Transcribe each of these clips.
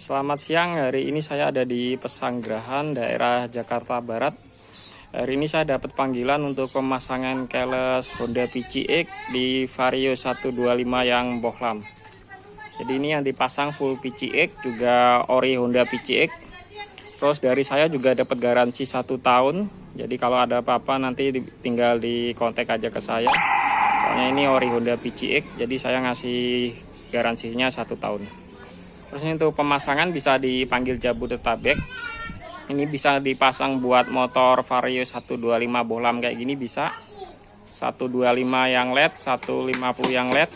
Selamat siang, hari ini saya ada di Pesanggerahan, daerah Jakarta Barat. Hari ini saya dapat panggilan untuk pemasangan keles Honda PCX di Vario 125 yang bohlam. Jadi ini yang dipasang full PCX, juga ori Honda PCX. Terus dari saya juga dapat garansi 1 tahun. Jadi kalau ada apa-apa nanti tinggal di kontak aja ke saya. Soalnya ini ori Honda PCX, jadi saya ngasih garansinya 1 tahun. Terus ini untuk pemasangan bisa dipanggil Jabodetabek. Ini bisa dipasang buat motor Vario 125 bohlam kayak gini bisa. 125 yang LED, 150 yang LED.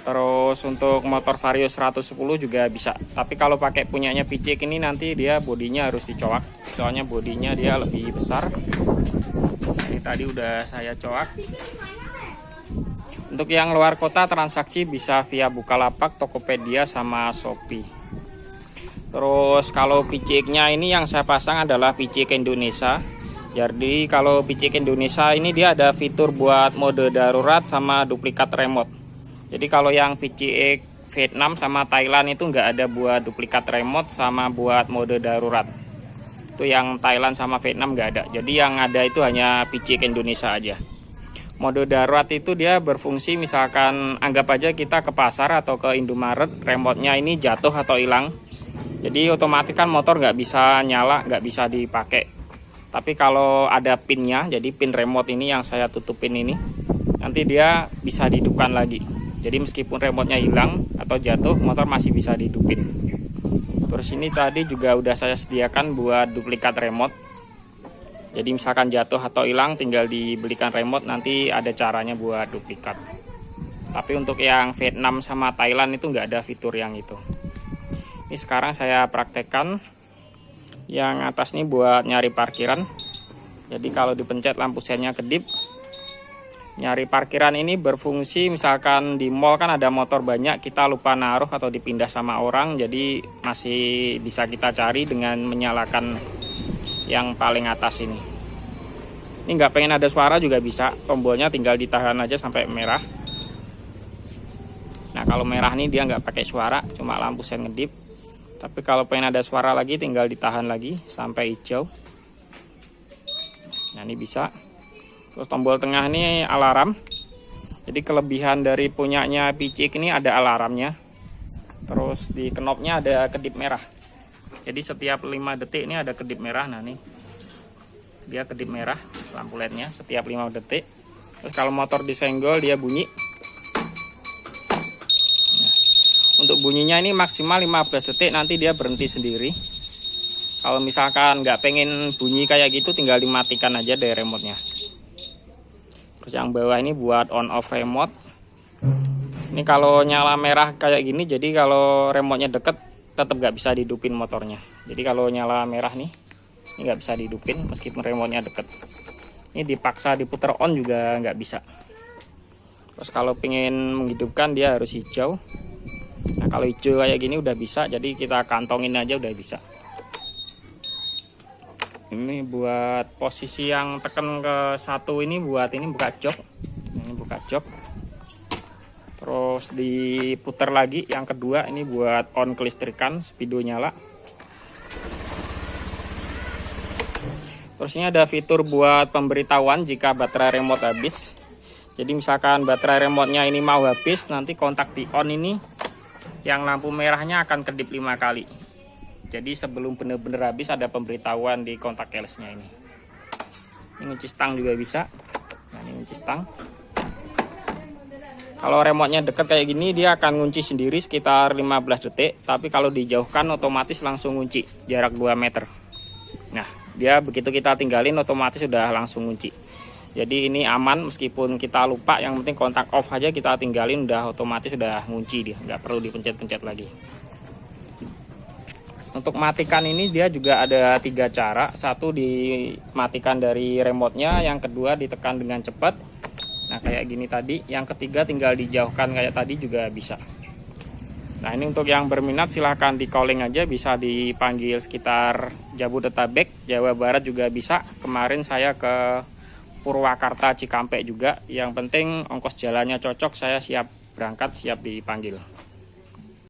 Terus untuk motor Vario 110 juga bisa. Tapi kalau pakai punyanya PCX ini nanti dia bodinya harus dicoak. Soalnya bodinya dia lebih besar. Ini tadi udah saya coak. Untuk yang luar kota transaksi bisa via Bukalapak, Tokopedia, sama Shopee. Terus kalau PCX-nya ini yang saya pasang adalah PCX Indonesia. Jadi kalau PCX Indonesia ini dia ada fitur buat mode darurat sama duplikat remote. Jadi kalau yang PCX Vietnam sama Thailand itu nggak ada buat duplikat remote sama buat mode darurat. Itu yang Thailand sama Vietnam nggak ada. Jadi yang ada itu hanya PCX Indonesia aja. Mode darurat itu dia berfungsi misalkan anggap aja kita ke pasar atau ke Indomaret, remote-nya ini jatuh atau hilang. Jadi otomatis kan motor nggak bisa nyala, nggak bisa dipakai. Tapi kalau ada pinnya, jadi pin remote ini yang saya tutupin ini, nanti dia bisa dihidupkan lagi. Jadi meskipun remote-nya hilang atau jatuh, motor masih bisa dihidupin. Terus ini tadi juga udah saya sediakan buat duplikat remote. Jadi misalkan jatuh atau hilang tinggal dibelikan remote, nanti ada caranya buat duplikat. Tapi untuk yang Vietnam sama Thailand itu nggak ada fitur yang itu. Ini sekarang saya praktekkan. Yang atas ini buat nyari parkiran. Jadi kalau dipencet lampu sennya kedip. Nyari parkiran ini berfungsi misalkan di mall kan ada motor banyak, kita lupa naruh atau dipindah sama orang. Jadi masih bisa kita cari dengan menyalakan yang paling atas ini. Ini nggak pengen ada suara juga bisa, tombolnya tinggal ditahan aja sampai merah. Nah kalau merah nih dia nggak pakai suara, cuma lampu sen ngedip. Tapi kalau pengen ada suara lagi tinggal ditahan lagi sampai hijau. Nah ini bisa. Terus tombol tengah ini alarm. Jadi kelebihan dari punyanya PCX ini ada alarmnya. Terus di knopnya ada kedip merah. Jadi setiap 5 detik ini ada kedip merah. Nah nih dia kedip merah lampu LED-nya setiap 5 detik. Terus kalau motor disenggol dia bunyi. Nah, untuk bunyinya ini maksimal 15 detik, nanti dia berhenti sendiri. Kalau misalkan nggak pengen bunyi kayak gitu tinggal dimatikan aja dari remote-nya. Terus yang bawah ini buat on off remote. Ini kalau nyala merah kayak gini, jadi kalau remote-nya deket tetap nggak bisa dihidupin motornya. Jadi kalau nyala merah nih, ini nggak bisa dihidupin meskipun remote-nya deket. Ini dipaksa diputar on juga nggak bisa. Terus kalau pengen menghidupkan dia harus hijau. Nah kalau hijau kayak gini udah bisa, jadi kita kantongin aja udah bisa. Ini buat posisi yang tekan ke 1 ini buat ini buka jok. Ini buka jok. Terus diputar lagi yang kedua ini buat on kelistrikan, speedo nyala. Terus ini ada fitur buat pemberitahuan jika baterai remote habis. Jadi misalkan baterai remote-nya ini mau habis, nanti kontak di on ini yang lampu merahnya akan kedip 5 kali. Jadi sebelum benar-benar habis ada pemberitahuan di kontak keles-nya ini. Ini ngunci stang juga bisa. Nah ini ngunci stang. Kalau remote-nya dekat kayak gini dia akan ngunci sendiri sekitar 15 detik. Tapi kalau dijauhkan otomatis langsung ngunci jarak 2 meter. Nah dia begitu kita tinggalin otomatis udah langsung ngunci. Jadi ini aman meskipun kita lupa, yang penting kontak off aja kita tinggalin udah otomatis udah ngunci dia. Nggak perlu dipencet-pencet lagi. Untuk matikan ini dia juga ada 3 cara. Satu dimatikan dari remote-nya, yang kedua ditekan dengan cepat. Nah kayak gini tadi, yang ketiga tinggal dijauhkan kayak tadi juga bisa. Nah ini untuk yang berminat silahkan di calling aja, bisa dipanggil sekitar Jabodetabek, Jawa Barat juga bisa. Kemarin saya ke Purwakarta, Cikampek juga. Yang penting ongkos jalannya cocok, saya siap berangkat, siap dipanggil.